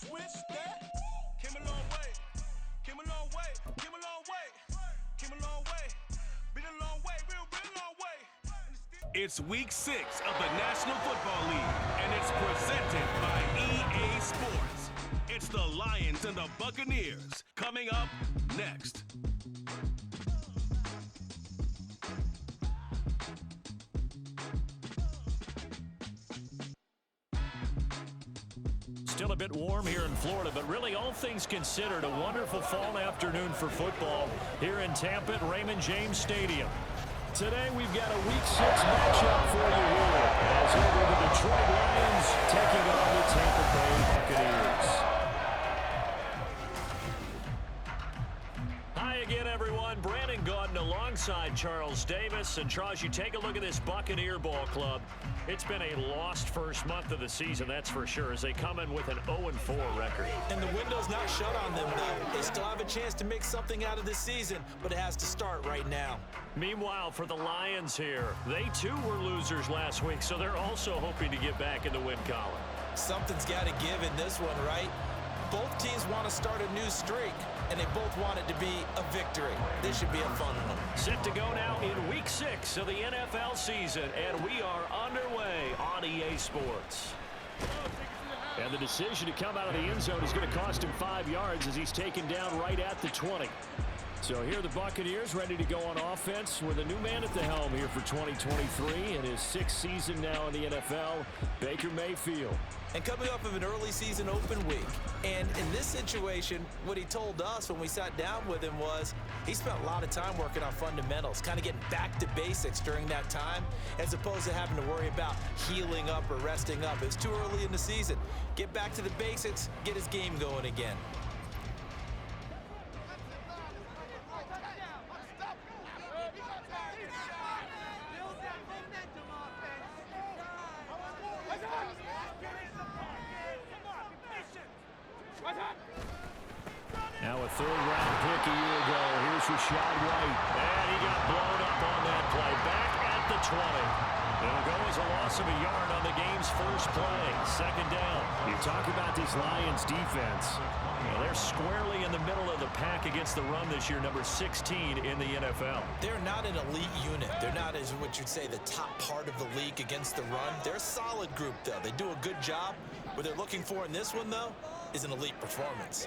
switch that. Came a long way, came a long way, came a long way, came a long way. Been a long way, real long way. It's week 6 of the National Football League, and it's presented by EA Sports. It's the Lions and the Buccaneers coming up next. Still a bit warm here in Florida, but really all things considered, a wonderful fall afternoon for football here in Tampa at Raymond James Stadium. Today we've got a Week 6 matchup for you here as over the Detroit Lions taking on the Tampa Bay Buccaneers. Hi again, everyone. Brandon Gaudin alongside Charles Davis. And Charles, you take a look at this Buccaneer ball club. It's been a lost first month of the season, that's for sure, as they come in with an 0-4 record. And the window's not shut on them, though. They still have a chance to make something out of this season, but it has to start right now. Meanwhile, for the Lions here, they too were losers last week, so they're also hoping to get back in the win column. Something's got to give in this one, right? Both teams want to start a new streak, and they both want it to be a victory. This should be a fun one. Set to go now in Week 6 of the NFL season, and we are underway on EA Sports. And the decision to come out of the end zone is going to cost him 5 yards as he's taken down right at the 20. So here are the Buccaneers ready to go on offense with a new man at the helm here for 2023 in his 6th season now in the NFL, Baker Mayfield. And coming off of an early season open week. And in this situation, what he told us when we sat down with him was he spent a lot of time working on fundamentals, kind of getting back to basics during that time, as opposed to having to worry about healing up or resting up. It's too early in the season. Get back to the basics, get his game going again. Now a third-round pick a year ago. Here's Rashad White. And he got blown up on that play. Back at the 20. It'll go as a loss of a yard on the game's first play. Second down. You talk about this Lions defense. Well, they're squarely in the middle of the pack against the run this year, number 16 in the NFL. They're not an elite unit. They're not, as what you'd say, the top part of the league against the run. They're a solid group, though. They do a good job. What they're looking for in this one, though, is an elite performance.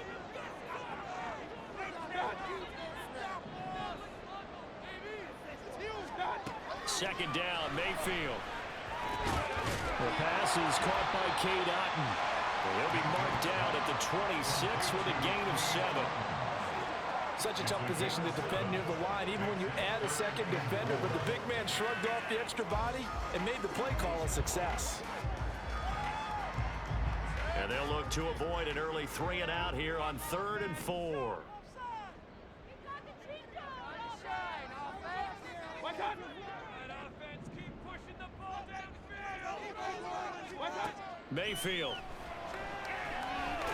Second down, Mayfield. The pass is caught by Cade Otton. He'll be marked down at the 26 with a gain of 7. Such a tough position to defend near the line, even when you add a second defender, but the big man shrugged off the extra body and made the play call a success. And they'll look to avoid an early 3-and-out here on 3rd and 4. Mayfield.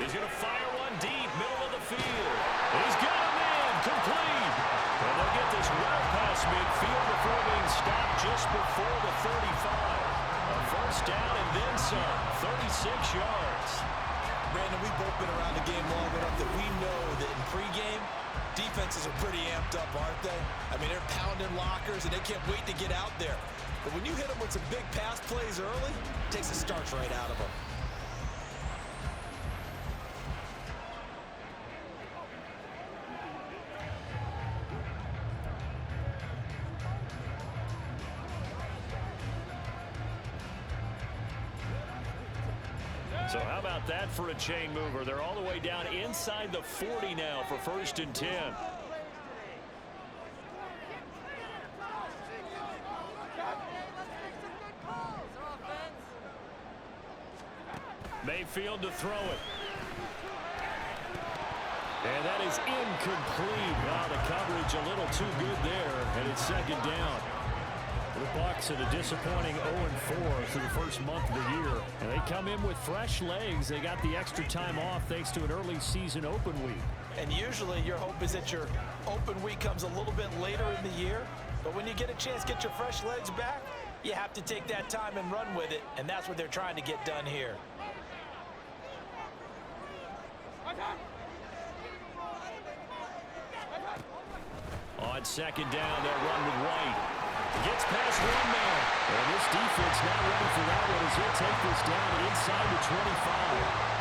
He's going to fire one deep, middle of the field. He's got a man, complete. And they'll get this well past midfield before being stopped just before the 35. A first down and then some, 36 yards. Brandon, we've both been around the game long enough that we know that in pregame, defenses are pretty amped up, aren't they? I mean, they're pounding lockers, and they can't wait to get out there. But when you hit them with some big pass plays early, it takes the starch right out of them. So how about that for a chain mover? They're all the way down inside the 40 now for 1st and 10. Mayfield to throw it. And that is incomplete. Wow, the coverage a little too good there, and it's second down. The Bucs at a disappointing 0-4 through the first month of the year. And they come in with fresh legs. They got the extra time off thanks to an early season open week. And usually your hope is that your open week comes a little bit later in the year. But when you get a chance to get your fresh legs back, you have to take that time and run with it. And that's what they're trying to get done here. On second down, they'll run with White. Gets past one man. And this defense not ready for that one as he'll take this down inside the 25.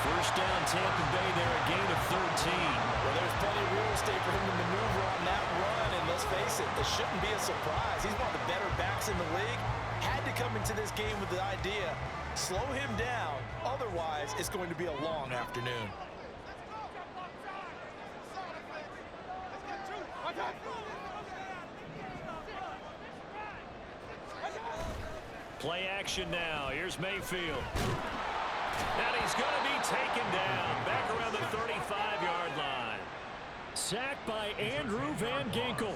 First down, Tampa Bay there, a gain of 13. Well, there's plenty of real estate for him to maneuver on that run, and let's face it, this shouldn't be a surprise. He's one of the better backs in the league. Had to come into this game with the idea, slow him down, otherwise it's going to be a long afternoon. Play action now. Here's Mayfield. And he's going to be taken down back around the 35-yard line. Sacked by Andrew Van Ginkel.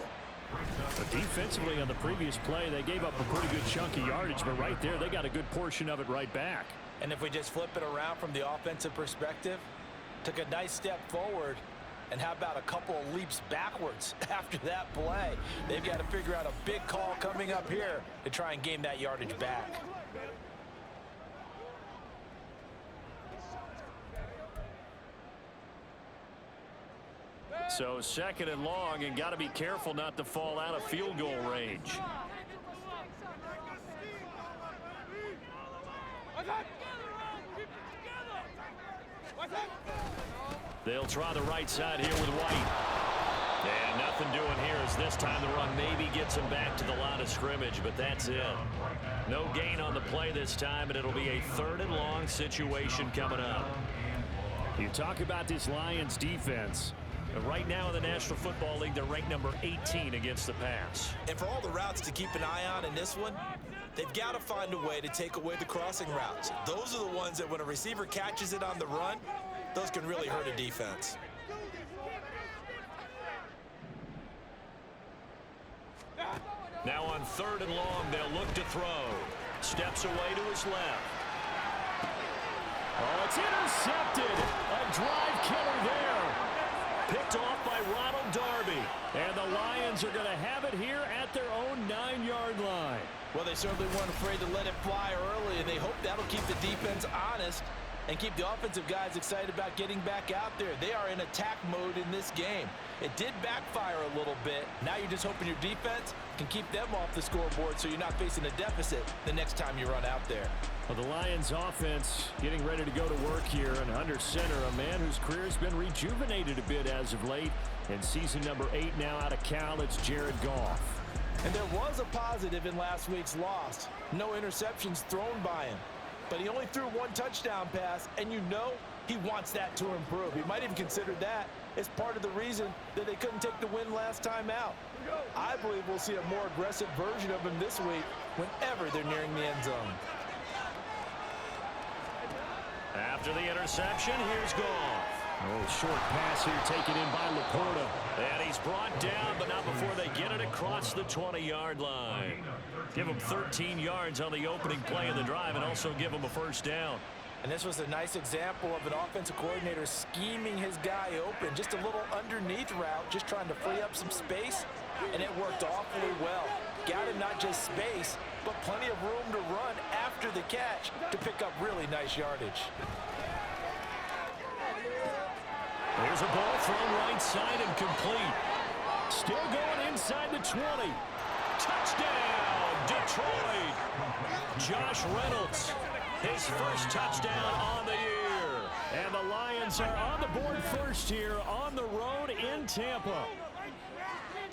But defensively on the previous play, they gave up a pretty good chunk of yardage, but right there, they got a good portion of it right back. And if we just flip it around from the offensive perspective, took a nice step forward, and how about a couple of leaps backwards after that play? They've got to figure out a big call coming up here to try and gain that yardage back. So second and long, and got to be careful not to fall out of field goal range. They'll try the right side here with White. And nothing doing here as this time the run maybe gets him back to the line of scrimmage, but that's it. No gain on the play this time, and it'll be a third and long situation coming up. You talk about this Lions defense. Right now in the National Football League, they're ranked number 18 against the pass. And for all the routes to keep an eye on in this one, they've got to find a way to take away the crossing routes. Those are the ones that when a receiver catches it on the run, those can really hurt a defense. Now on third and long, they'll look to throw. Steps away to his left. Oh, it's intercepted. A drive killer there. Picked off by Ronald Darby. And the Lions are going to have it here at their own 9-yard line. Well, they certainly weren't afraid to let it fly early, and they hope that'll keep the defense honest and keep the offensive guys excited about getting back out there. They are in attack mode in this game. It did backfire a little bit. Now you're just hoping your defense can keep them off the scoreboard so you're not facing a deficit the next time you run out there. Well, the Lions offense getting ready to go to work here, and under center, a man whose career has been rejuvenated a bit as of late. In season number 8 now out of Cal, it's Jared Goff. And there was a positive in last week's loss. No interceptions thrown by him. But he only threw one touchdown pass, and you know he wants that to improve. He might even consider that as part of the reason that they couldn't take the win last time out. I believe we'll see a more aggressive version of him this week whenever they're nearing the end zone. After the interception, here's Goff. Oh, short pass here taken in by Laporta. And he's brought down, but not before they get it across the 20-yard line. Give him 13 yards on the opening play of the drive and also give him a first down. And this was a nice example of an offensive coordinator scheming his guy open. Just a little underneath route, just trying to free up some space, and it worked awfully well. Got him not just space, but plenty of room to run after the catch to pick up really nice yardage. There's a ball thrown right side and complete. Still going inside the 20. Touchdown, Detroit. Josh Reynolds, his first touchdown on the year. And the Lions are on the board first here on the road in Tampa.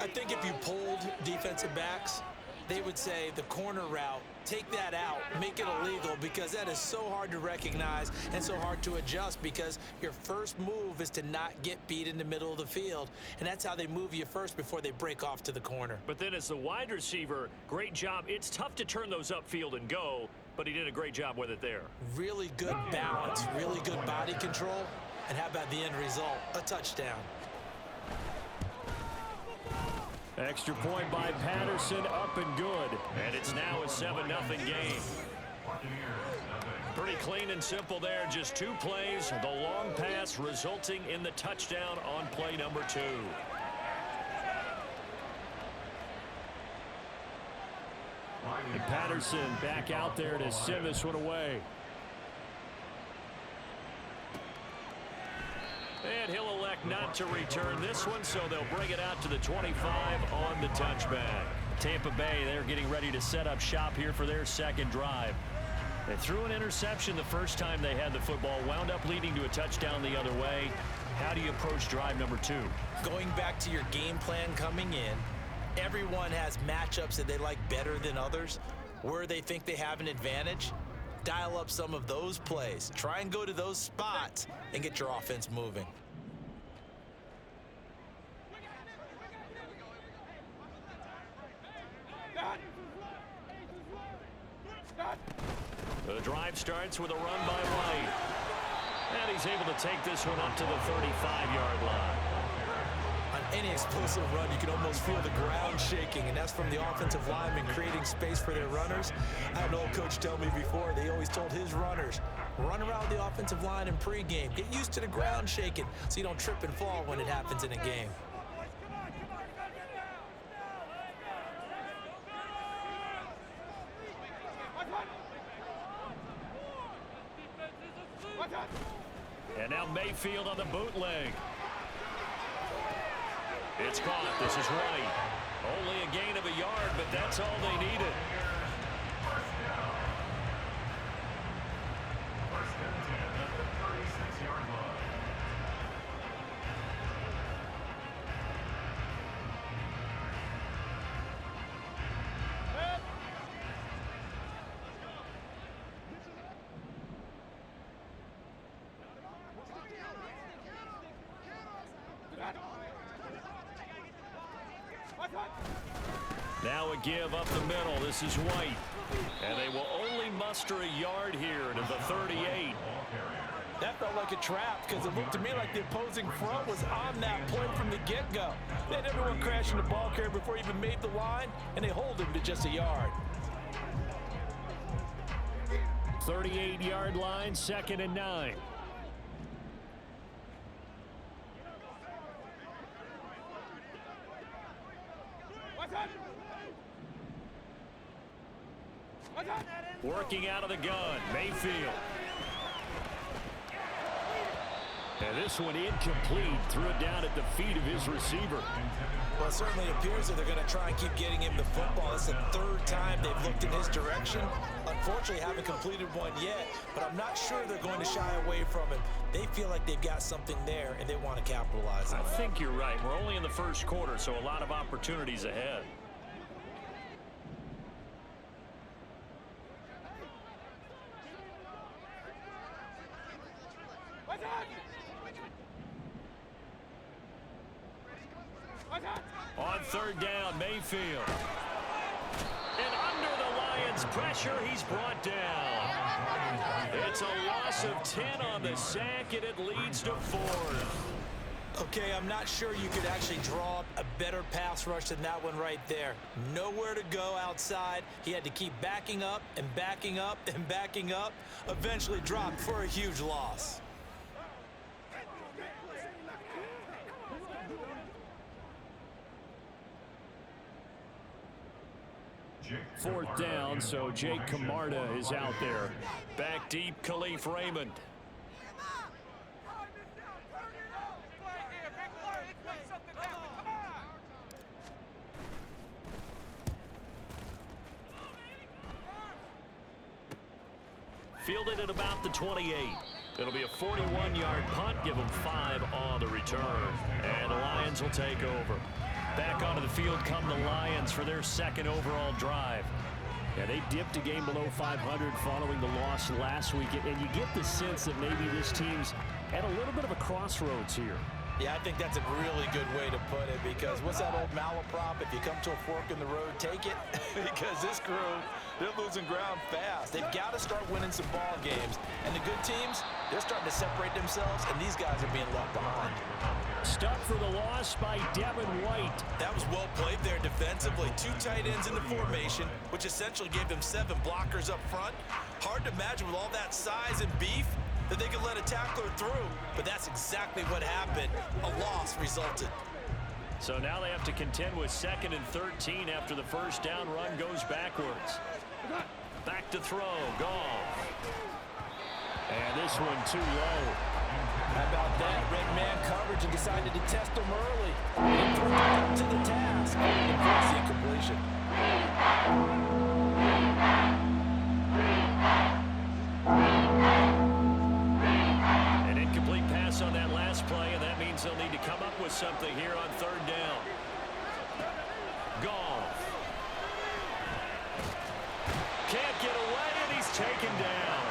I think if you polled defensive backs, they would say the corner route, take that out, make it illegal, because that is so hard to recognize and so hard to adjust, because your first move is to not get beat in the middle of the field, and that's how they move you first before they break off to the corner. But then as the wide receiver, great job. It's tough to turn those upfield and go, but he did a great job with it there. Really good balance, really good body control, and how about the end result? A touchdown. Extra point by Patterson, up and good. And it's now a 7-0 game. Pretty clean and simple there. Just 2 plays. The long pass resulting in the touchdown on play number 2. And Patterson back out there to send this one away. And he'll elect not to return this one, so they'll bring it out to the 25 on the touchback. Tampa Bay, they're getting ready to set up shop here for their second drive. They threw an interception the first time they had the football, wound up leading to a touchdown the other way. How do you approach drive number 2? Going back to your game plan coming in, everyone has matchups that they like better than others. Where they think they have an advantage, dial up some of those plays. Try and go to those spots and get your offense moving. The drive starts with a run by White. And he's able to take this one up to the 35-yard line. On any explosive run, you can almost feel the ground shaking, and that's from the offensive linemen creating space for their runners. I had an old coach tell me before, they always told his runners, run around the offensive line in pregame. Get used to the ground shaking so you don't trip and fall when it happens in a game. And now Mayfield on the bootleg. It's caught. This is White. Only a gain of a yard, but that's all they needed. Now a give up the middle. This is White. And they will only muster a yard here to the 38. That felt like a trap because it looked to me like the opposing front was on that play from the get-go. They had everyone crashing the ball carrier before he even made the line, and they hold him to just a yard. 38-yard line, 2nd and 9. Working out of the gun, Mayfield. And this one incomplete. Threw it down at the feet of his receiver. Well, it certainly appears that they're going to try and keep getting him the football. It's the 3rd time they've looked in his direction. Unfortunately, haven't completed one yet, but I'm not sure they're going to shy away from him. They feel like they've got something there, and they want to capitalize on it. I think you're right. We're only in the first quarter, so a lot of opportunities ahead. On 3rd down, Mayfield. And under the Lions' pressure, he's brought down. It's a loss of 10 on the sack, and it leads to 4th. Okay, I'm not sure you could actually draw up a better pass rush than that one right there. Nowhere to go outside. He had to keep backing up and backing up and backing up. Eventually dropped for a huge loss. 4th down, so Jake Camarda is out there. Back deep, Khalif Raymond. Fielded at about the 28. It'll be a 41-yard punt. Give them 5 on the return. And the Lions will take over. Back onto the field come the Lions for their 2nd overall drive. Yeah, they dipped a game below 500 following the loss last week. And you get the sense that maybe this team's at a little bit of a crossroads here. Yeah, I think that's a really good way to put it, because what's that old malaprop? If you come to a fork in the road, take it. Because this crew, they're losing ground fast. They've got to start winning some ball games. And the good teams, they're starting to separate themselves, and these guys are being left behind. Stuck for the loss by Devin White. That was well played there defensively. 2 tight ends in the formation, which essentially gave them 7 blockers up front. Hard to imagine with all that size and beef that they could let a tackler through, but that's exactly what happened. A loss resulted. So now they have to contend with 2nd and 13 after the first down run goes backwards. Back to throw, Goff. And this one too low. How about that? Red man coverage and decided to test him early. And put him up to the task. And force the incompletion. An incomplete pass on that last play, and that means they'll need to come up with something here on third down. Goff. Can't get away, and he's taken down.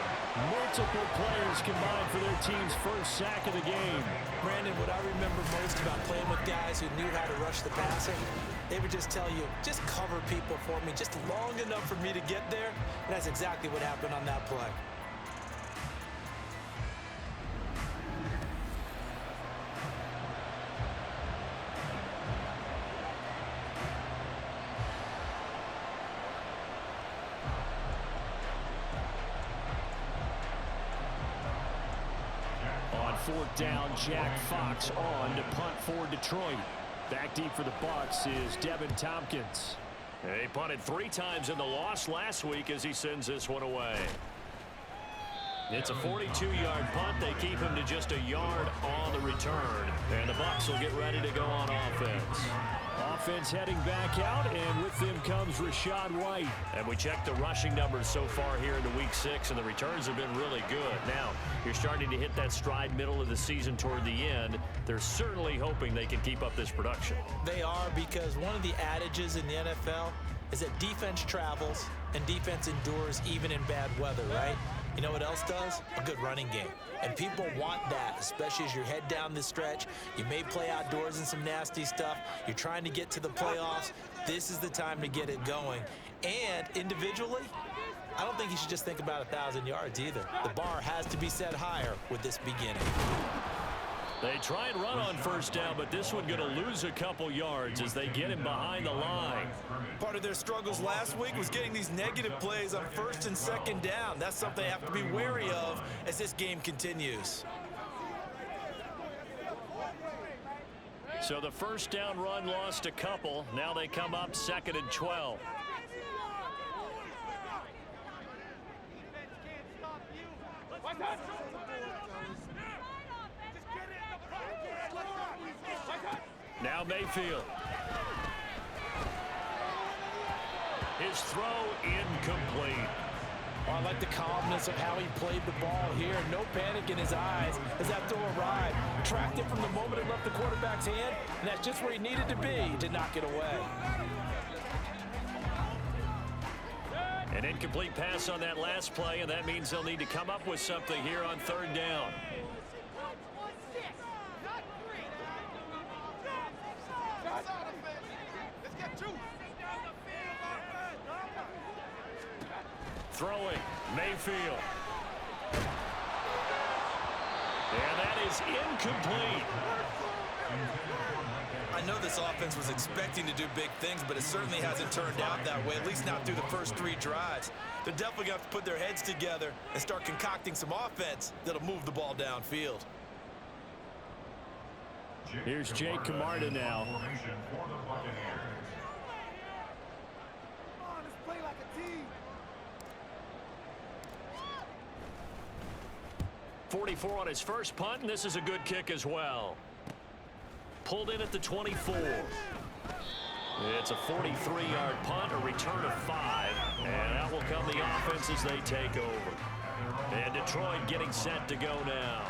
Multiple players combined for their team's first sack of the game. Brandon, what I remember most about playing with guys who knew how to rush the passer, they would just tell you, just cover people for me just long enough for me to get there. And that's exactly what happened on that play. Fourth down, Jack Fox on to punt for Detroit. Back deep for the Bucs is Devin Tompkins. He punted 3 times in the loss last week as he sends this one away. It's a 42-yard punt. They keep him to just a yard on the return. And the Bucs will get ready to go on offense. Offense heading back out, and with them comes Rachaad White. And we checked the rushing numbers so far here into Week 6, and the returns have been really good. Now, you're starting to hit that stride middle of the season toward the end. They're certainly hoping they can keep up this production. They are, because one of the adages in the NFL is that defense travels and defense endures even in bad weather, right? You know what else does? A good running game. And people want that, especially as you head down this stretch. You may play outdoors in some nasty stuff. You're trying to get to the playoffs. This is the time to get it going. And individually, I don't think you should just think about 1,000 yards either. The bar has to be set higher with this beginning. They try and run on first down, but this one going to lose a couple yards as they get him behind the line. Part of their struggles last week was getting these negative plays on first and second down. That's something they have to be wary of as this game continues. So the first down run lost a couple. Now they come up 2nd and 12. Now Mayfield. His throw incomplete. Oh, I like the calmness of how he played the ball here. No panic in his eyes as that throw arrived. Tracked it from the moment it left the quarterback's hand, and that's just where he needed to be to knock it away. An incomplete pass on that last play, and that means they'll need to come up with something here on third down. Throwing, Mayfield. And that is incomplete. I know this offense was expecting to do big things, but it certainly hasn't turned out that way, at least not through the first 3 drives. They're definitely going to have to put their heads together and start concocting some offense that'll move the ball downfield. Here's Jake Camarda now. 44 on his first punt, and this is a good kick as well. Pulled in at the 24. It's a 43-yard punt, a return of 5, and out will come the offense as they take over. And Detroit getting set to go now.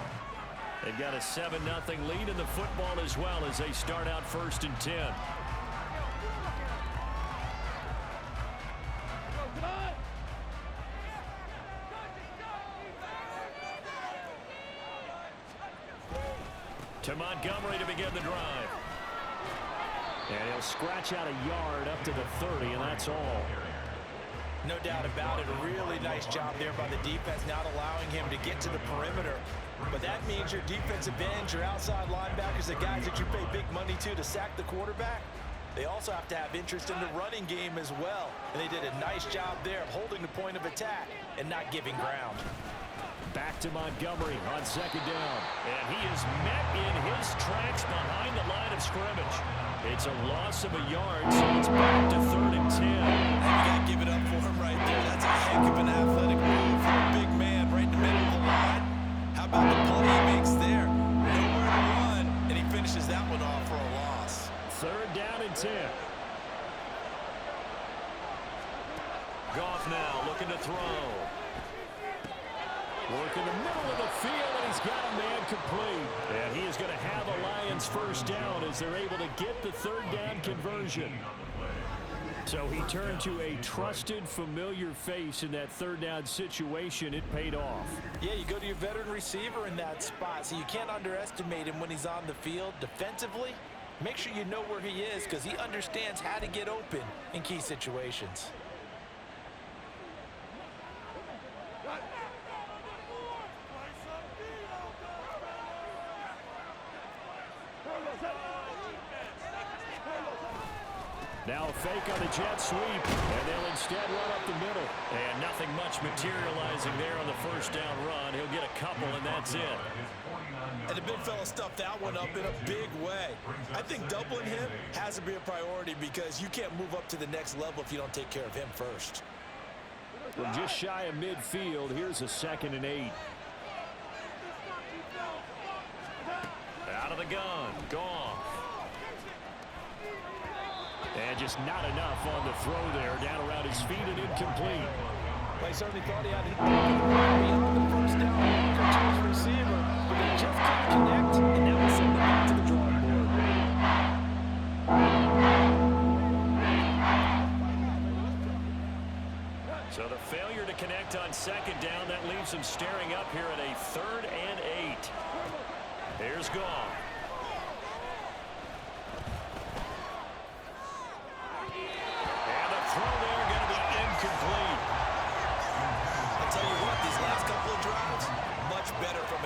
They've got a 7-0 lead in the football as well as they start out 1st and 10. To Montgomery to begin the drive. And he'll scratch out a yard up to the 30, and that's all. No doubt about it. A really nice job there by the defense, not allowing him to get to the perimeter. But that means your defensive ends, your outside linebackers, the guys that you pay big money to sack the quarterback, they also have to have interest in the running game as well. And they did a nice job there of holding the point of attack and not giving ground. Back to Montgomery on 2nd down. And he is met in his tracks behind the line of scrimmage. It's a loss of a yard, so it's back to 3rd and 10. And you got to give it up for him right there. That's a heck of an athletic move for a big man right in the middle of the line. How about the play he makes there? it's in. Goff now looking to throw. Work in the middle of the field, and he's got a man complete. And he is going to have a Lions first down as they're able to get the third down conversion. So he turned to a trusted, familiar face in that third down situation. It paid off. Yeah, you go to your veteran receiver in that spot, so you can't underestimate him when he's on the field. Defensively, make sure you know where he is because he understands how to get open in key situations. Now a fake on the jet sweep, and they'll instead run up the middle. And nothing much materializing there on the first down run. He'll get a couple, and that's it. And the big fella stuffed that one up in a big way. I think doubling him has to be a priority because you can't move up to the next level if you don't take care of him first. From just shy of midfield, here's a 2nd and 8. Out of the gun, Goff. And just not enough on the throw there. Down around his feet and incomplete. Well, he certainly thought he had it beyond the first down marker to his receiver, but they just couldn't connect, and now we'll send him back to the drawing board. So the failure to connect on 2nd down, that leaves him staring up here at a 3rd and 8. Here's Goff.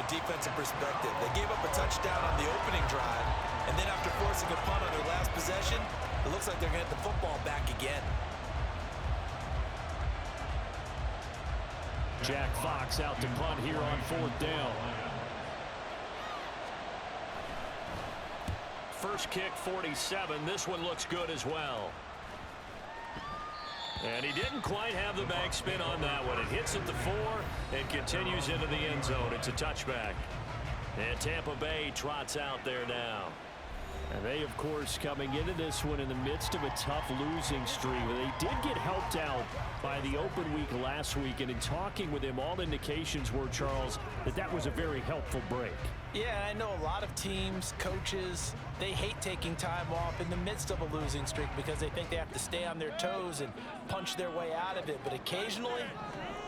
Defensive perspective. They gave up a touchdown on the opening drive, and then after forcing a punt on their last possession, it looks like they're going to get the football back again. Jack Fox out to punt here on 4th down. First kick, 47. This one looks good as well. And he didn't quite have the backspin on that one. It hits at the 4 and continues into the end zone. It's a touchback. And Tampa Bay trots out there now. And they, of course, coming into this one in the midst of a tough losing streak. They did get helped out by the open week last week. And in talking with him, all indications were, Charles, that that was a very helpful break. Yeah, I know a lot of teams, coaches, they hate taking time off in the midst of a losing streak because they think they have to stay on their toes and punch their way out of it. But occasionally,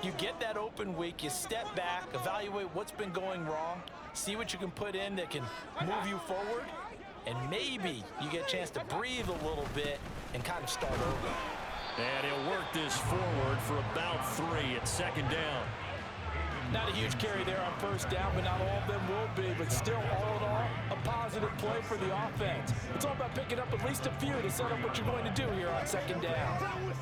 you get that open week, you step back, evaluate what's been going wrong, see what you can put in that can move you forward, and maybe you get a chance to breathe a little bit and kind of start over. And he'll work this forward for about 3 at 2nd down. Not a huge carry there on first down, but not all of them will be. But still, all in all, a positive play for the offense. It's all about picking up at least a few to set up what you're going to do here on 2nd down.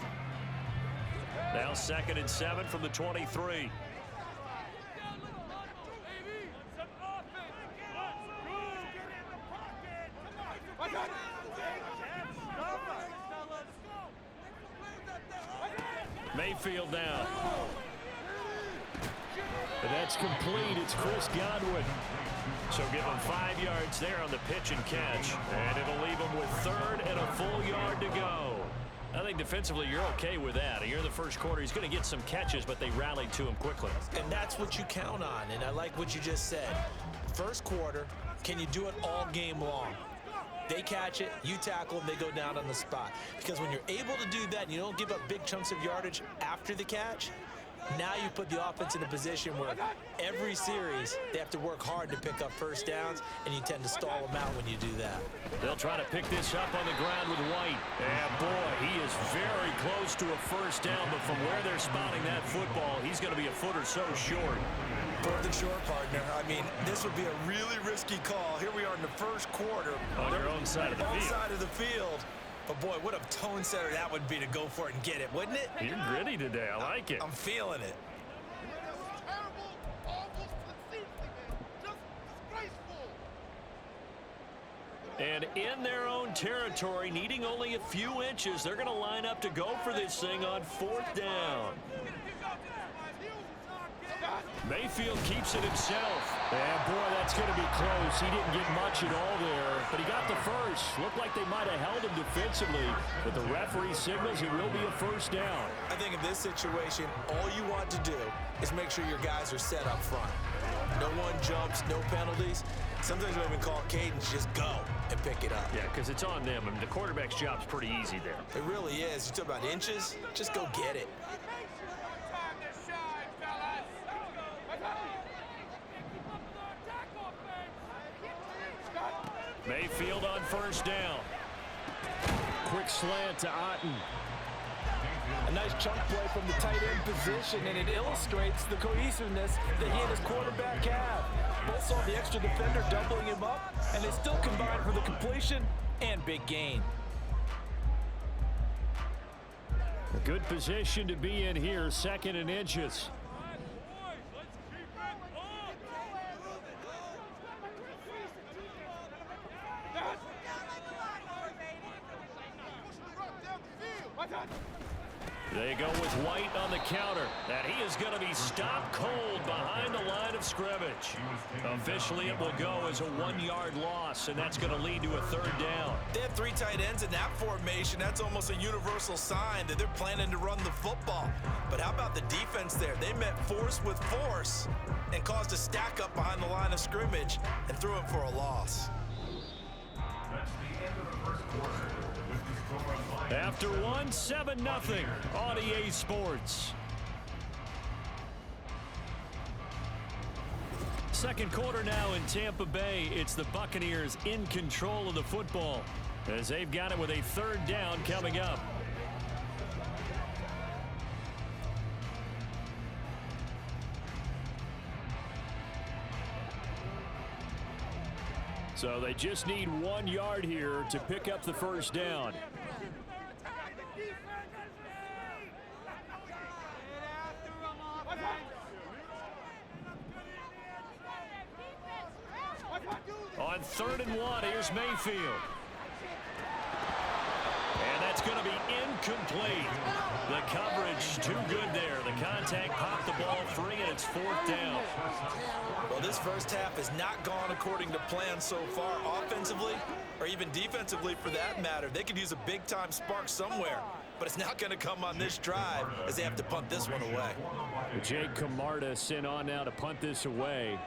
Now 2nd and 7 from the 23. Mayfield down. And that's complete. It's Chris Godwin. So give him 5 yards there on the pitch and catch. And it'll leave him with 3rd and a full yard to go. I think defensively you're okay with that. Here in the first quarter, he's going to get some catches, but they rallied to him quickly. And that's what you count on. And I like what you just said. First quarter, can you do it all game long? They catch it, you tackle them, they go down on the spot. Because when you're able to do that and you don't give up big chunks of yardage after the catch, now you put the offense in a position where every series they have to work hard to pick up first downs, and you tend to stall them out when you do that. They'll try to pick this up on the ground with White. And boy, he is very close to a first down, but from where they're spotting that football, he's going to be a foot or so short. Fourth and short, partner. I mean, this would be a really risky call. Here we are in the first quarter. On your own side of the field. Side of the field. But, boy, what a tone setter that would be to go for it and get it, wouldn't it? You're gritty today. I like it. I'm feeling it. And in their own territory, needing only a few inches, they're going to line up to go for this thing on 4th down. Mayfield keeps it himself. And boy, that's going to be close. He didn't get much at all there, but he got the first. Looked like they might have held him defensively, but the referee signals it will be a first down. I think in this situation, all you want to do is make sure your guys are set up front. No one jumps, no penalties. Sometimes we even call cadence, just go and pick it up. Yeah, because it's on them. I mean, the quarterback's job's pretty easy there. It really is. You talk about inches, just go get it. Mayfield on first down. Quick slant to Otten. A nice chunk play from the tight end position, and it illustrates the cohesiveness that he and his quarterback have. Both saw the extra defender doubling him up, and they still combined for the completion and big gain. A good position to be in here, 2nd and inches. They go with White on the counter, and he is going to be stopped cold behind the line of scrimmage. Officially, it will go as a 1-yard loss, and that's going to lead to a 3rd down. They have 3 tight ends in that formation. That's almost a universal sign that they're planning to run the football. But how about the defense there? They met force with force and caused a stack up behind the line of scrimmage and threw it for a loss. That's the end of the first quarter. After 1, 7-0 on EA Sports. Second quarter now in Tampa Bay. It's the Buccaneers in control of the football as they've got it with a 3rd down coming up. So they just need 1 yard here to pick up the first down. On 3rd and 1, here's Mayfield. And that's going to be incomplete. The coverage too good there. The contact popped the ball free, and it's 4th down. Well, this first half has not gone according to plan so far offensively or even defensively for that matter. They could use a big-time spark somewhere, but it's not going to come on this drive as they have to punt this one away. Jake Camarda sent on now to punt this away.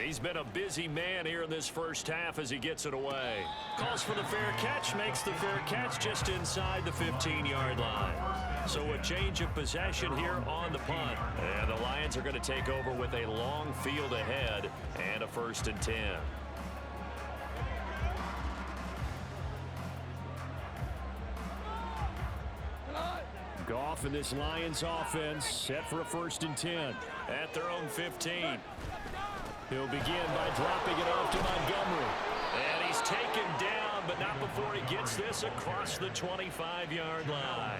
He's been a busy man here in this first half as he gets it away. Calls for the fair catch, makes the fair catch just inside the 15-yard line. So a change of possession here on the punt. And the Lions are going to take over with a long field ahead and a 1st and 10. Goff and this Lions offense set for a 1st and 10 at their own 15. He'll begin by dropping it off to Montgomery. And he's taken down, but not before he gets this across the 25-yard line.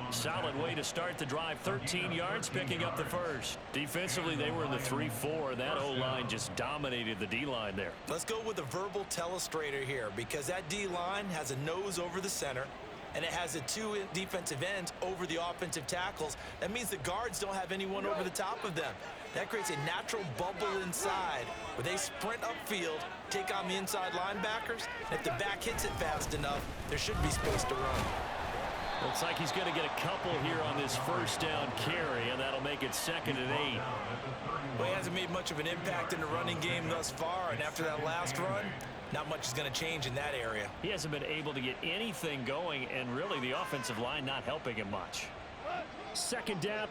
Solid way to start the drive. 13 yards, picking up the first. Defensively, they were in the 3-4. That O-line just dominated the D-line there. Let's go with a verbal telestrator here because that D-line has a nose over the center, and it has the 2 defensive ends over the offensive tackles. That means the guards don't have anyone over the top of them. That creates a natural bubble inside where they sprint upfield, take on the inside linebackers, and if the back hits it fast enough, there should be space to run. Looks like he's going to get a couple here on this first down carry, and that'll make it 2nd and 8. Well, he hasn't made much of an impact in the running game thus far, and after that last run, not much is going to change in that area. He hasn't been able to get anything going, and really the offensive line not helping him much. 2nd down.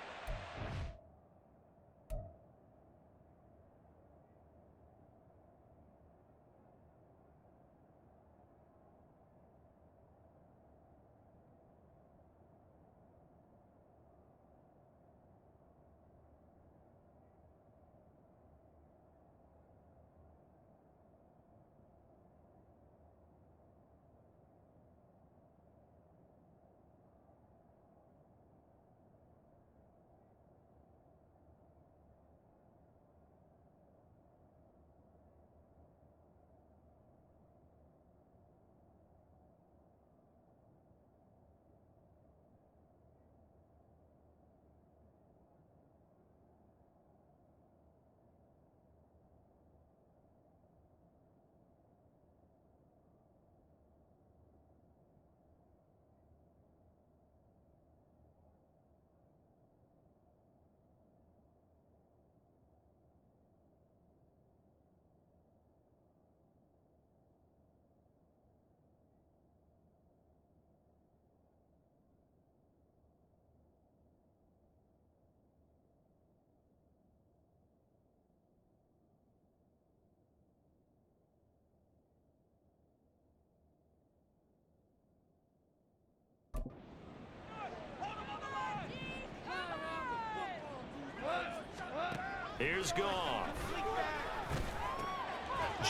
Here's Goff.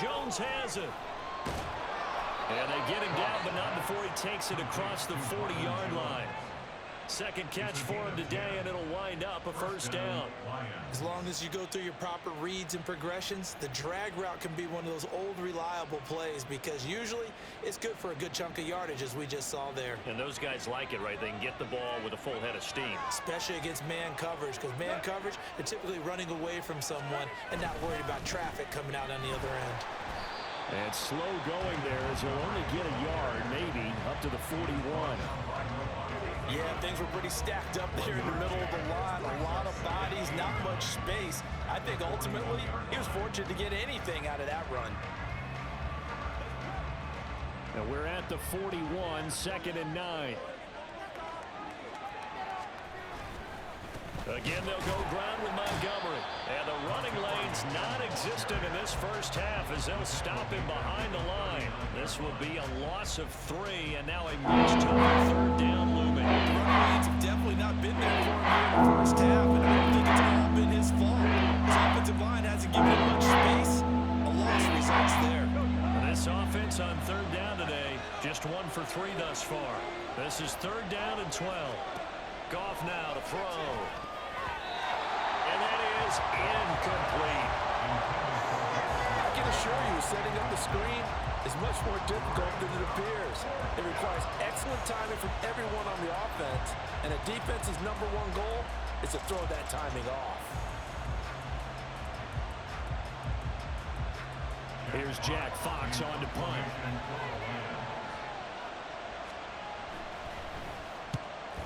Jones has it. And they get him down, but not before he takes it across the 40-yard line. Second catch for him today, and it'll wind up a first down. As long as you go through your proper reads and progressions, the drag route can be one of those old reliable plays because usually it's good for a good chunk of yardage, as we just saw there. And those guys like it, right? They can get the ball with a full head of steam. Especially against man coverage, because man coverage, they're typically running away from someone and not worried about traffic coming out on the other end. And slow going there as he'll only get a yard, maybe, up to the 41. Yeah, things were pretty stacked up there in the middle of the line. A lot of bodies, not much space. I think ultimately he was fortunate to get anything out of that run. And we're at the 41, 2nd and 9. Again, they'll go ground with Montgomery. And the running lane's non-existent in this first half as they'll stop him behind the line. This will be a loss of 3, and now a much tougher third down looming. The running lanes have definitely not been there for him here in the first half, and I don't think it's all been his fault. His offensive line hasn't given him much space. A loss results there. This offense on third down today, just 1 for 3 thus far. This is 3rd down and 12. Goff now to throw. And that is incomplete. I can assure you, setting up the screen is much more difficult than it appears. It requires excellent timing from everyone on the offense, and a defense's #1 goal is to throw that timing off. Here's Jack Fox on to punt.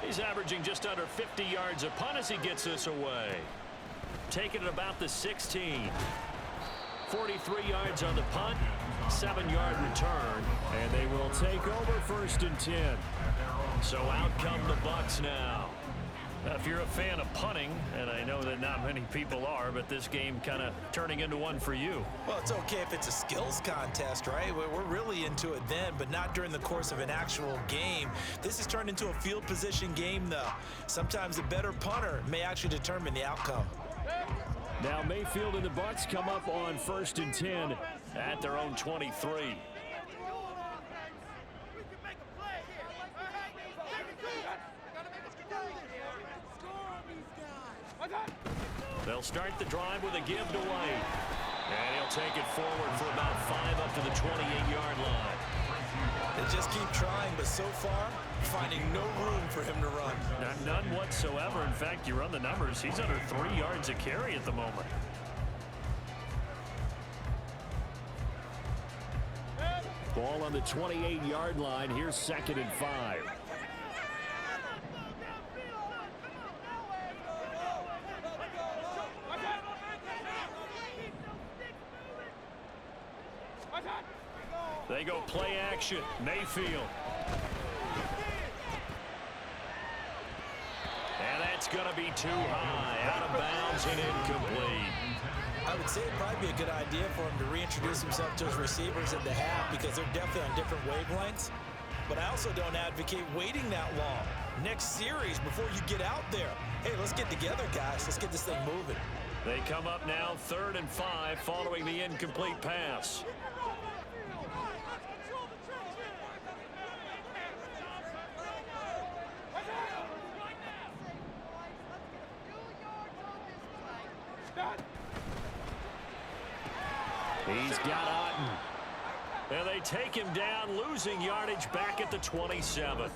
He's averaging just under 50 yards a punt as he gets this away. Taking it about the 16. 43 yards on the punt, 7-yard return, and they will take over 1st and 10. So out come the Bucs now. If you're a fan of punting, and I know that not many people are, but this game kind of turning into one for you. Well, it's okay if it's a skills contest, right? We're really into it then, but not during the course of an actual game. This has turned into a field position game, though. Sometimes the better punter may actually determine the outcome. Now Mayfield and the Bucs come up on 1st and 10 at their own 23. They'll start the drive with a give to White. And he'll take it forward for about 5 up to the 28-yard line. They just keep trying, but so far, finding no room for him to run. None whatsoever. In fact, you run the numbers, he's under 3 yards a carry at the moment. Ball on the 28-yard line. Here's 2nd and 5. They go play action. Mayfield. And that's going to be too high. Out of bounds and incomplete. I would say it'd probably be a good idea for him to reintroduce himself to his receivers at the half because they're definitely on different wavelengths. But I also don't advocate waiting that long. Next series, before you get out there, hey, let's get together, guys. Let's get this thing moving. They come up now 3rd and 5 following the incomplete pass. He's got Otten. And they take him down, losing yardage back at the 27.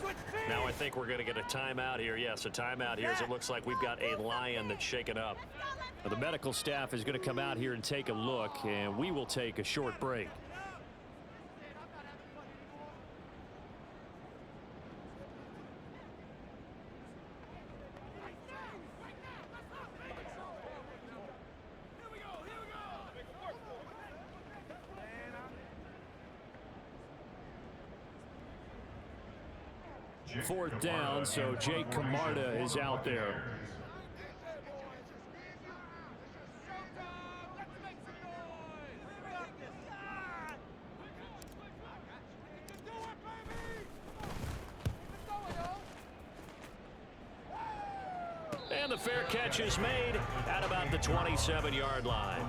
Now I think we're going to get a timeout here. Yes, a timeout here as it looks like we've got a Lion that's shaken up. Now, the medical staff is going to come out here and take a look, and we will take a short break. Fourth down, so Jake Camarda is out there. And the fair catch is made at about the 27-yard line.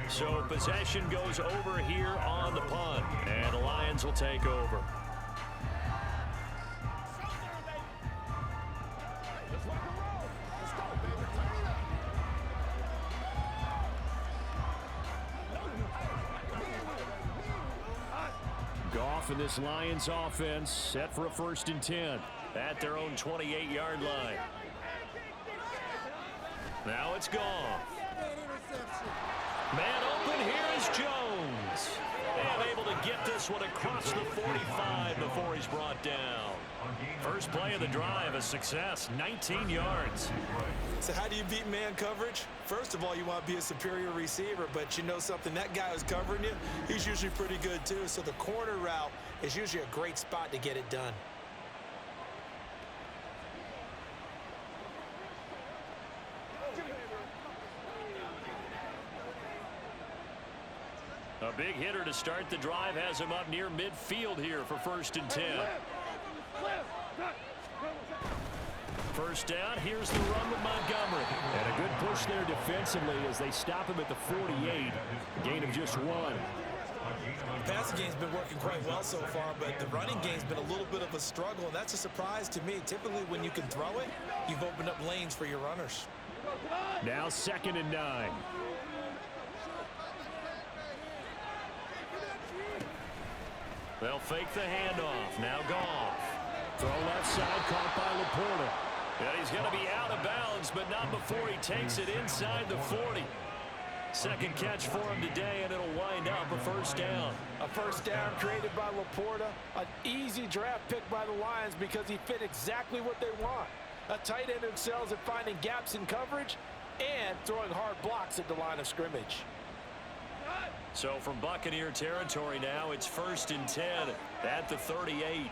So possession goes over here on the punt, and the Lions will take over. Goff and this Lions offense set for a 1st and 10 at their own 28-yard line. Now it's Goff. Man open, here is Jones. And able to get this one across the 45 before he's brought down. First play of the drive, a success, 19 yards. So how do you beat man coverage? First of all, you want to be a superior receiver, but you know something, that guy who's covering you, he's usually pretty good too. So the corner route is usually a great spot to get it done. A big hitter to start the drive has him up near midfield here for 1st and 10. First down, here's the run with Montgomery. And a good push there defensively as they stop him at the 48. Gain of just 1. The passing game's been working quite well so far, but the running game's been a little bit of a struggle, and that's a surprise to me. Typically, when you can throw it, you've opened up lanes for your runners. Now 2nd and 9. They'll fake the handoff. Now Goff. Throw left side, caught by Laporta. And he's going to be out of bounds, but not before he takes it inside the 40. Second catch for him today, and it'll wind up a 1st down. A 1st down created by Laporta. An easy draft pick by the Lions because he fit exactly what they want. A tight end who excels at finding gaps in coverage and throwing hard blocks at the line of scrimmage. So from Buccaneer territory now, it's 1st and 10 at the 38.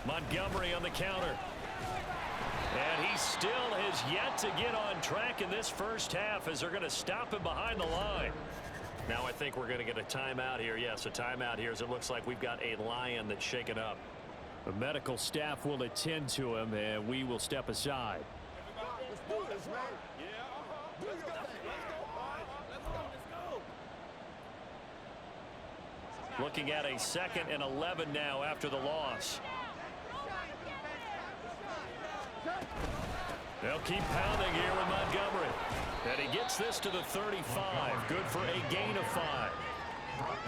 Montgomery on the counter. And he still has yet to get on track in this first half as they're going to stop him behind the line. Now I think we're going to get a timeout here. Yes, a timeout here as it looks like we've got a Lion that's shaken up. The medical staff will attend to him, and we will step aside. Looking at a 2nd and 11 now after the loss. They'll keep pounding here with Montgomery. And he gets this to the 35. Good for a gain of 5.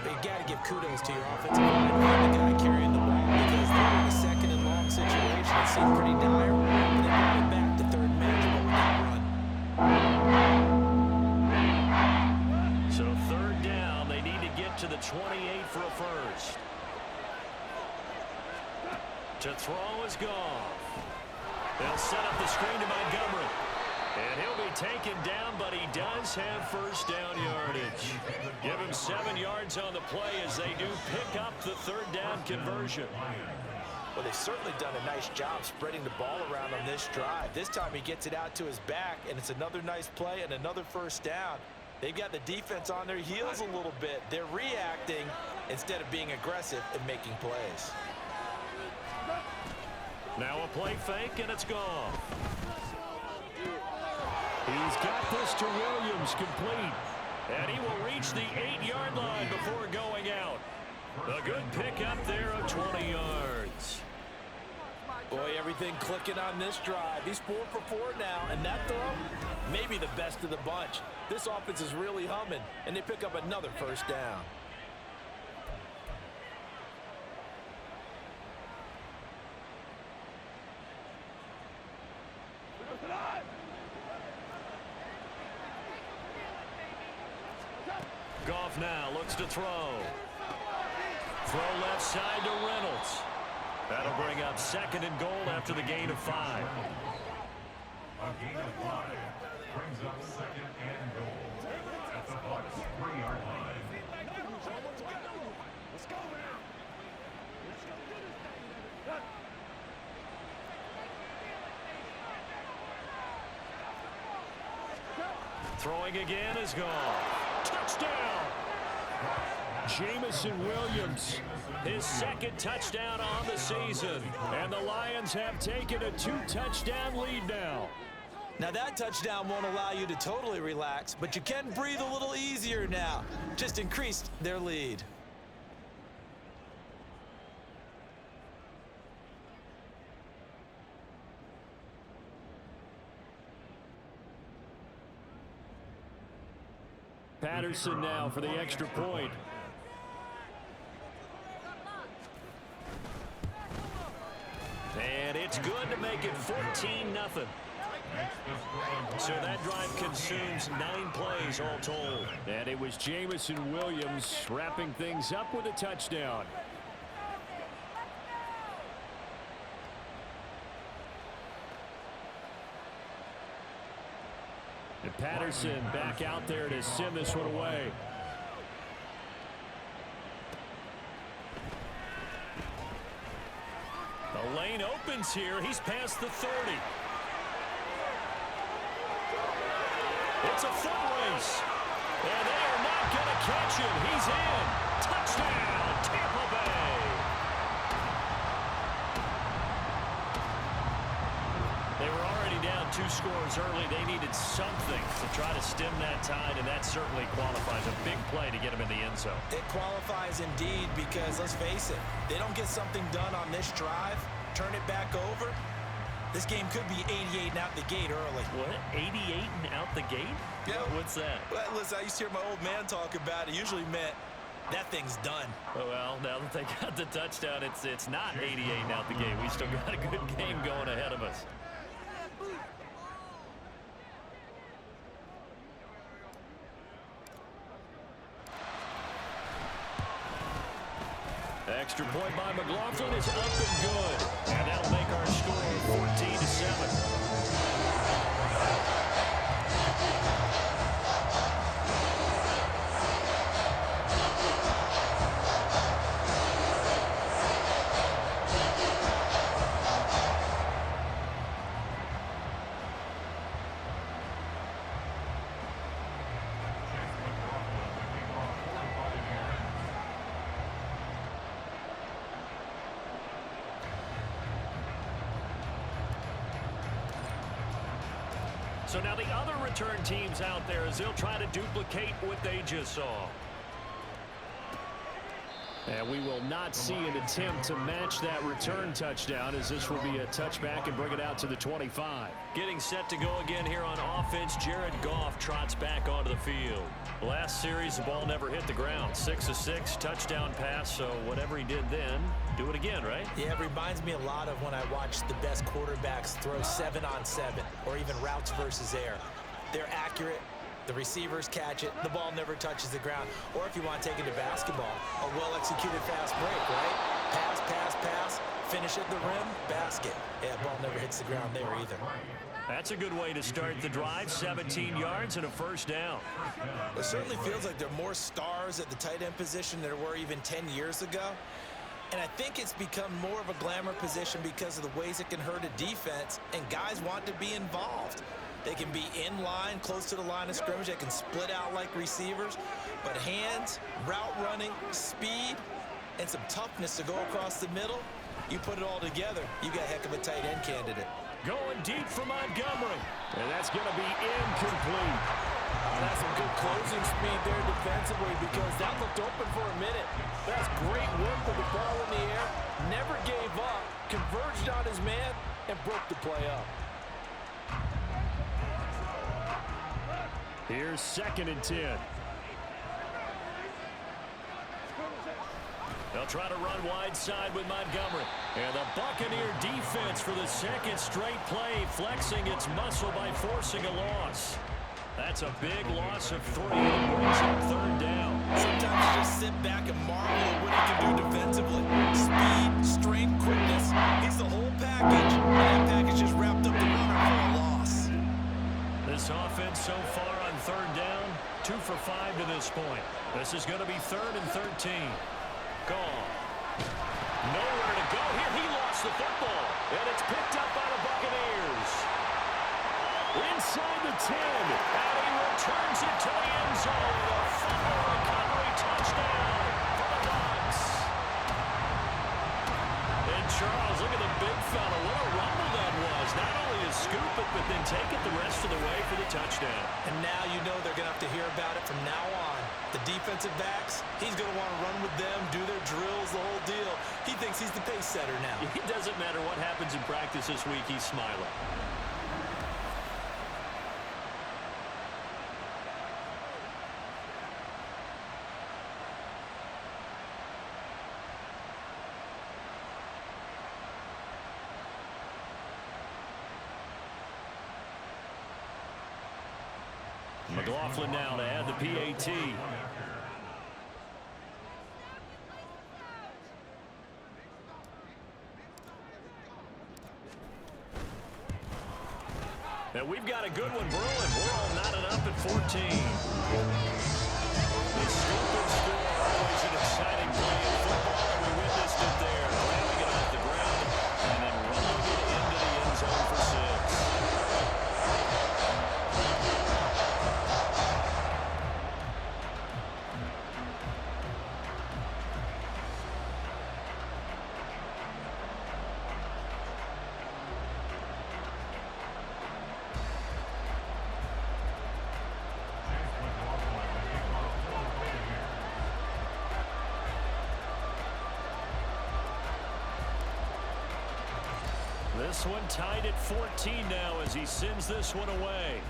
You got to give kudos to your offensive line and the guy carrying the ball because they're in a 2nd and long situation. It seemed pretty dire, but they brought it back to 3rd manageable with that run. So 3rd down, they need to get to the 28 for a 1st. To throw is Goff. They'll set up the screen to Montgomery. And he'll be taken down, but he does have 1st down yardage. Give him 7 yards on the play as they do pick up the 3rd down conversion. Well, they've certainly done a nice job spreading the ball around on this drive. This time he gets it out to his back, and it's another nice play and another 1st down. They've got the defense on their heels a little bit. They're reacting instead of being aggressive and making plays. Now a play fake, and it's gone. He's got this to Williams, complete. And he will reach the 8-yard line before going out. A good pickup there of 20 yards. Boy, everything clicking on this drive. He's 4 for 4 now, and that throw, maybe the best of the bunch. This offense is really humming, and they pick up another 1st down. Goff now looks to throw. Throw left side to Reynolds. That'll bring up 2nd and goal after the gain of 5. A gain of 5 brings up 2nd and goal at the Bucs 3-yard line. Throwing again is gone. Touchdown! Jamison Williams his second touchdown on the season. And the Lions have taken a 2-touchdown lead now. Now that touchdown won't allow you to totally relax, but you can breathe a little easier now. Just increased their lead. Patterson now for the extra point. And it's good to make it 14-0. So that drive consumes 9 plays all told. And it was Jamison Williams wrapping things up with a touchdown. And Patterson back out there to send this one away. The lane opens here. He's past the 30. It's a foot race. And they are not going to catch him. He's in. Touchdown, Tampa Bay. They were already down 2 scores early. They needed something to try to stem that tide, and that certainly qualifies. A big play to get him in the end zone. It qualifies indeed because, let's face it, they don't get something done on this drive, turn it back over, this game could be 88 and out the gate early. What? 88 and out the gate? Yeah. What's that? Well, listen, I used to hear my old man talk about it. Usually meant that thing's done. Oh, well, now that they got the touchdown, it's not 88 and out the gate. We still got a good game going ahead of us. Extra point by McLaughlin is up and good. And that'll make our score 14-7. So now the other return teams out there as they'll try to duplicate what they just saw. And we will not see an attempt to match that return touchdown as this will be a touchback and bring it out to the 25. Getting set to go again here on offense. Jared Goff trots back onto the field. Last series, the ball never hit the ground. 6 of 6, touchdown pass. So whatever he did then, do it again, right? Yeah, it reminds me a lot of when I watched the best quarterbacks throw 7-on-7 or even routes versus air. They're accurate. The receivers catch it. The ball never touches the ground. Or if you want to take it to basketball, a well-executed fast break, right? Pass, pass, pass. Finish at the rim, basket. Yeah, ball never hits the ground there either. That's a good way to start the drive. 17 yards and a first down. It certainly feels like there are more stars at the tight end position than there were even 10 years ago. And I think it's become more of a glamour position because of the ways it can hurt a defense, and guys want to be involved. They can be in line, close to the line of scrimmage. They can split out like receivers. But hands, route running, speed, and some toughness to go across the middle, you put it all together, you got a heck of a tight end candidate. Going deep for Montgomery. And that's going to be incomplete. That's some good closing speed there defensively because that looked open for a minute. That's great work with the ball in the air. Never gave up, converged on his man, and broke the play up. Here's 2nd and 10. They'll try to run wide side with Montgomery. And the Buccaneer defense for the second straight play, flexing its muscle by forcing a loss. That's a big loss of 3. It brings up 3rd down. Sometimes you just sit back and marvel at what he can do defensively. Speed, strength, quickness. He's the whole package. And that package just wrapped up the runner for a loss. This offense so far on 3rd down, 2 for 5 to this point. This is going to be 3rd and 13. Gone. Nowhere to go here. He lost the football. And it's picked up by the Buccaneers. Inside the 10. And he returns it to the end zone. A fumble recovery touchdown for the Bucs. Charles, look at the big fella. What a rumble that was. Not only to scoop it, but then take it the rest of the way for the touchdown. And now you know they're going to have to hear about it from now on. The defensive backs, he's going to want to run with them, do their drills, the whole deal. He thinks he's the pace setter now. It doesn't matter what happens in practice this week, he's smiling. McLaughlin now to add the PAT. And we've got a good one brewing. We're all knotted up at 14. The scoop and score, always an exciting play in football. We witnessed it there, grabbing it off the ground and then running it into the end zone for 6. This one tied at 14 now as he sends this one away.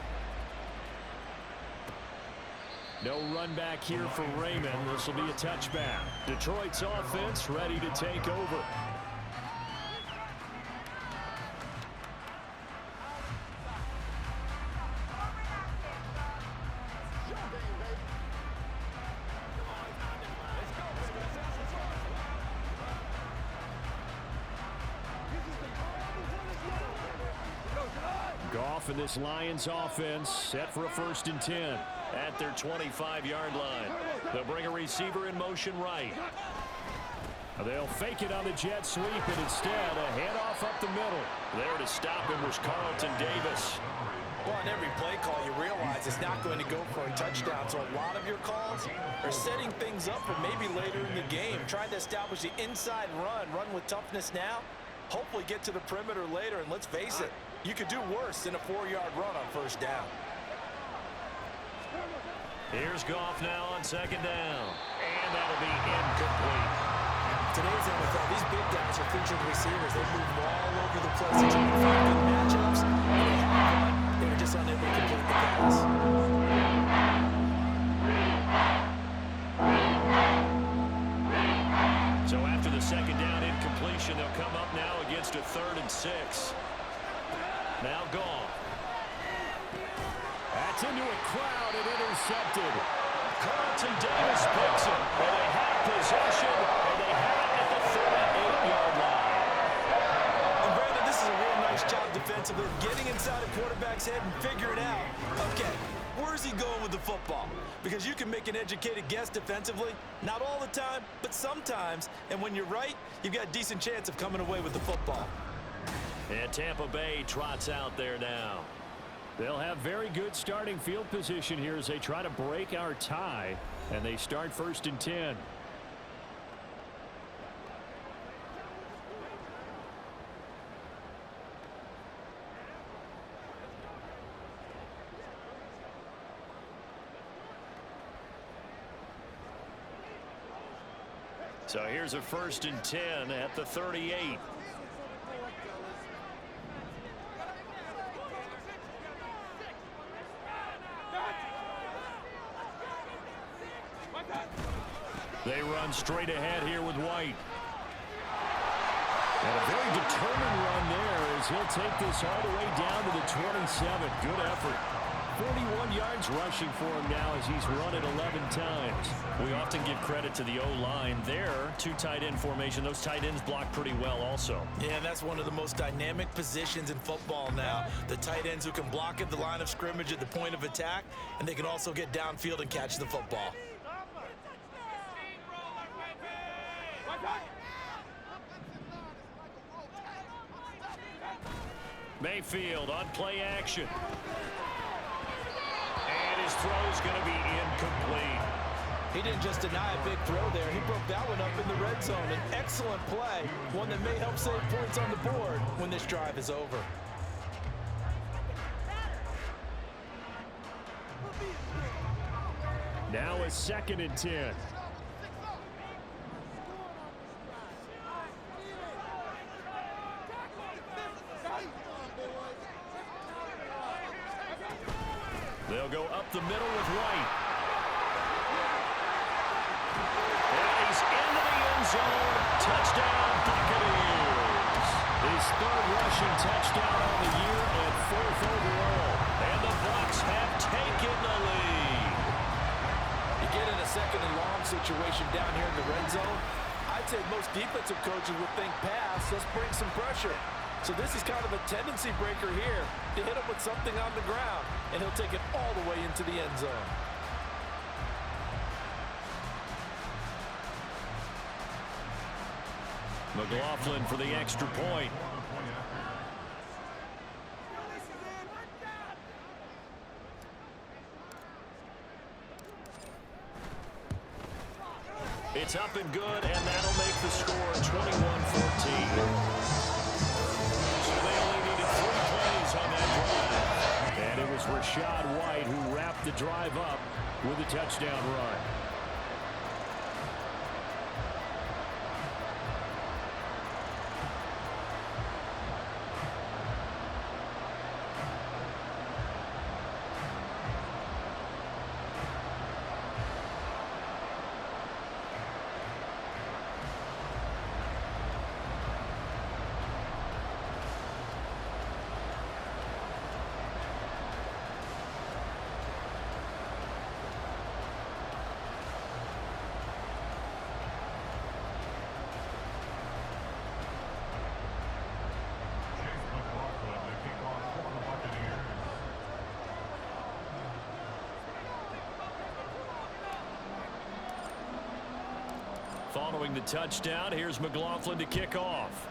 No run back here for Raymond. This will be a touchback. Detroit's offense ready to take over. Goff and this Lions offense set for a 1st and 10 at their 25-yard line. They'll bring a receiver in motion right. They'll fake it on the jet sweep, and instead a handoff up the middle. There to stop him was Carlton Davis. Well, on every play call, you realize it's not going to go for a touchdown. So a lot of your calls are setting things up for maybe later in the game, trying to establish the inside run with toughness now, hopefully get to the perimeter later, and let's face it, you could do worse than a 4-yard run on 1st down. Here's Goff now on 2nd down. And that'll be incomplete. Today's NFL, these big guys are featured receivers. They move all over the place to try to find good matchups. And they have one. They were just unable to complete the pass. So after the 2nd down incompletion, they'll come up now against a 3rd and 6. Now Goff. That's into a crowd and intercepted. Carlton Davis picks it. And they have possession, and they have it at the 38-yard line. And Brandon, this is a real nice job defensively of getting inside a quarterback's head and figuring out, okay, where's he going with the football? Because you can make an educated guess defensively, not all the time, but sometimes. And when you're right, you've got a decent chance of coming away with the football. And Tampa Bay trots out there now. They'll have very good starting field position here as they try to break our tie, and they start 1st and 10. So here's a 1st and 10 at the 38. They run straight ahead here with White. And a very determined run there as he'll take this all the way down to the 27. Good effort. 41 yards rushing for him now as he's run it 11 times. We often give credit to the O-line there. 2 tight end formation. Those tight ends block pretty well also. Yeah, that's one of the most dynamic positions in football now. The tight ends who can block at the line of scrimmage at the point of attack, and they can also get downfield and catch the football. Mayfield on play action. And his throw is going to be incomplete. He didn't just deny a big throw there. He broke that one up in the red zone. An excellent play, one that may help save points on the board when this drive is over. Now a 2nd and 10. They'll go up the middle with White. And he's into the end zone. Touchdown, Buccaneers. His 3rd rushing touchdown on the year and 4th overall. And the Bucs have taken the lead. You get in a 2nd and long situation down here in the red zone. I'd say most defensive coaches would think pass. Let's bring some pressure. So this is kind of a tendency breaker here to hit him with something on the ground, and he'll take it all the way into the end zone. McLaughlin for the extra point. It's up and good, and that'll make the score 21-14. So they only needed 3 plays on that drive. And it was Rachaad White who wrapped the drive up with a touchdown run. Following the touchdown, here's McLaughlin to kick off.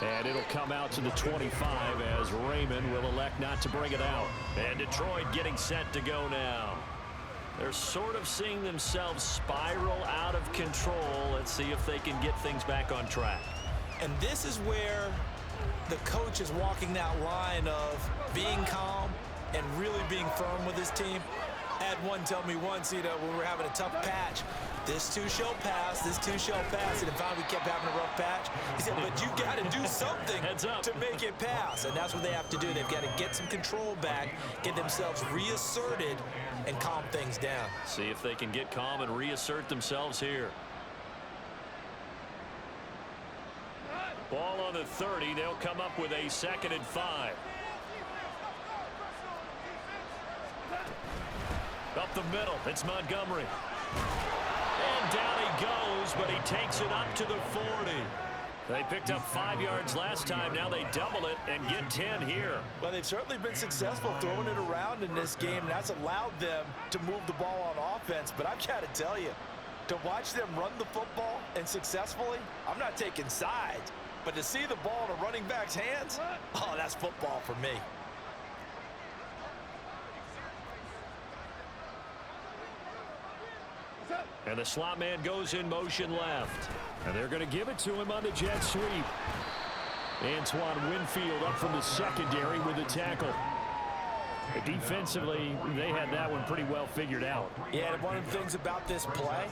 And it'll come out to the 25 as Raymond will elect not to bring it out. And Detroit getting set to go now. They're sort of seeing themselves spiral out of control. Let's see if they can get things back on track. And this is where the coach is walking that line of being calm and really being firm with his team. I had one tell me once, when we were having a tough patch, this too shall pass, this too shall pass, and if we kept having a rough patch, he said, but you got to do something to make it pass, and that's what they have to do. They've got to get some control back, get themselves reasserted, and calm things down. See if they can get calm and reassert themselves here. Ball on the 30. They'll come up with a 2nd and 5. Up the middle, it's Montgomery. And down he goes, but he takes it up to the 40. They picked up 5 yards last time. Now they double it and get 10 here. Well, they've certainly been successful throwing it around in this game, and that's allowed them to move the ball on offense. But I've got to tell you, to watch them run the football and successfully, I'm not taking sides. But to see the ball in a running back's hands, oh, that's football for me. And the slot man goes in motion left. And they're going to give it to him on the jet sweep. Antoine Winfield up from the secondary with the tackle. But defensively, they had that one pretty well figured out. Yeah, and one of the things about this play,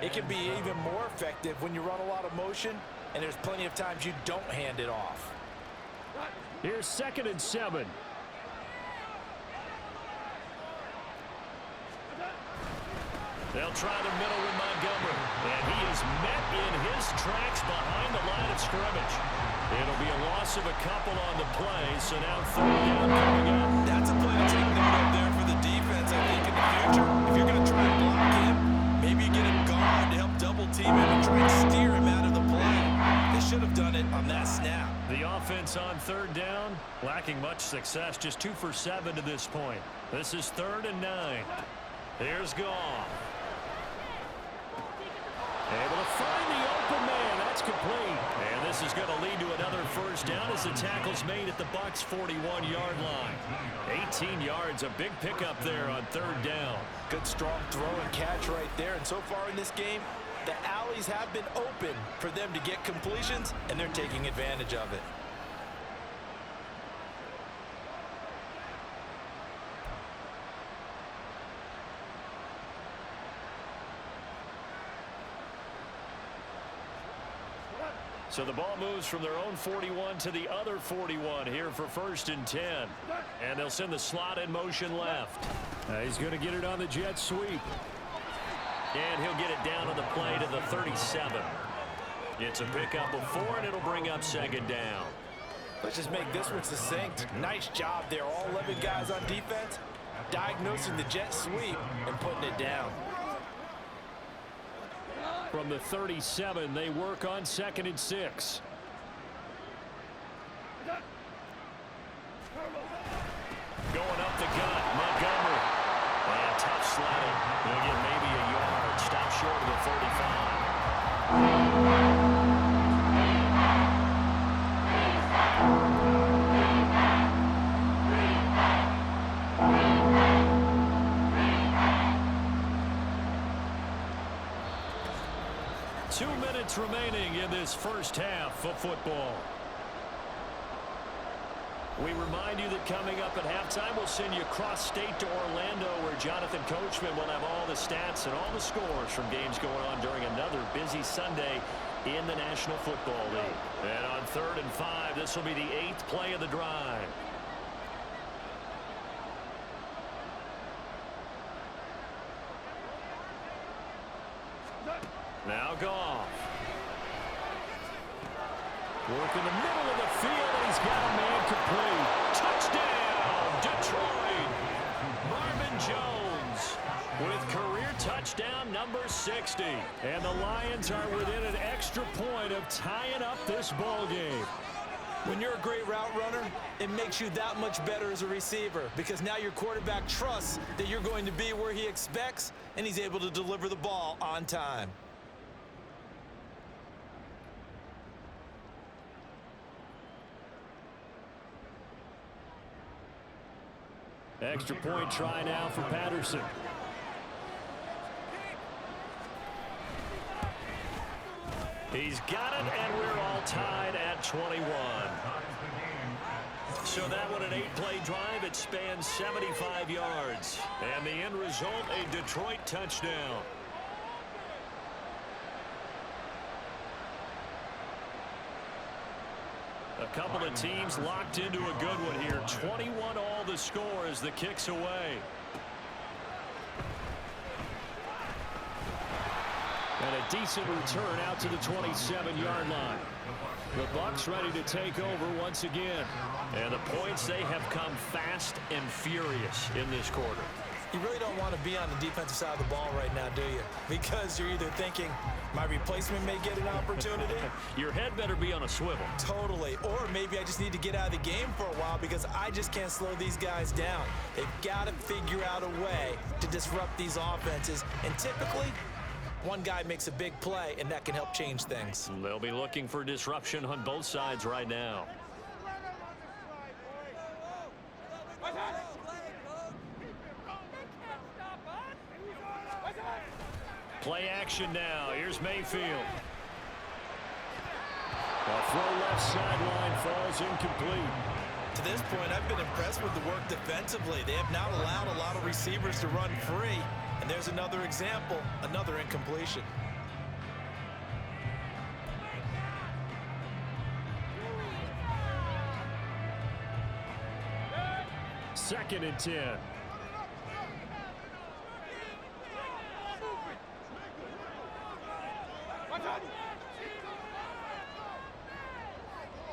it can be even more effective when you run a lot of motion, and there's plenty of times you don't hand it off. Here's 2nd and 7. They'll try the middle with Montgomery. And he is met in his tracks behind the line of scrimmage. It'll be a loss of a couple on the play, so now 3rd down coming up. That's a play to take note of there for the defense, I think, in the future. If you're going to try to block him, maybe you get a guard to help double team him and try and steer him out of the play. They should have done it on that snap. The offense on 3rd down, lacking much success, just 2 for 7 to this point. This is 3rd and 9. Here's Goff. Able to find the open man. That's complete. And pass is going to lead to another first down as the tackle's made at the Bucs' 41-yard line. 18 yards, a big pickup there on third down. Good strong throw and catch right there. And so far in this game, the alleys have been open for them to get completions, and they're taking advantage of it. So the ball moves from their own 41 to the other 41 here for 1st and 10. And they'll send the slot in motion left. He's going to get it on the jet sweep. And he'll get it down on the play to the 37. It's a pickup of 4, and it'll bring up 2nd down. Let's just make this one succinct. Nice job there. All 11 guys on defense diagnosing the jet sweep and putting it down. From the 37, they work on 2nd and 6. Going up the gut, Montgomery. And tough sledding. He'll get maybe a yard. Stop short of the 35. 2 minutes remaining in this first half of football. We remind you that coming up at halftime, we'll send you cross-state to Orlando, where Jonathan Coachman will have all the stats and all the scores from games going on during another busy Sunday in the National Football League. And on 3rd and 5, this will be the 8th play of the drive. Now Goff. Work in the middle of the field, and he's got a man complete. Touchdown, Detroit. Marvin Jones with career touchdown number 60. And the Lions are within an extra point of tying up this ball game. When you're a great route runner, it makes you that much better as a receiver, because now your quarterback trusts that you're going to be where he expects, and he's able to deliver the ball on time. Extra point try now for Patterson. He's got it, and we're all tied at 21. So that one, an 8-play drive. It spans 75 yards. And the end result, a Detroit touchdown. A couple of teams locked into a good one here. 21 all the score as the kick's away. And a decent return out to the 27-yard line. The Bucs ready to take over once again. And the points, they have come fast and furious in this quarter. You really don't want to be on the defensive side of the ball right now, do you? Because you're either thinking, my replacement may get an opportunity. Your head better be on a swivel. Totally. Or maybe I just need to get out of the game for a while because I just can't slow these guys down. They've got to figure out a way to disrupt these offenses. And typically, one guy makes a big play, and that can help change things. They'll be looking for disruption on both sides right now. Play action now. Here's Mayfield. A throw left sideline falls incomplete. To this point, I've been impressed with the work defensively. They have not allowed a lot of receivers to run free. And there's another example, another incompletion. Second and 10.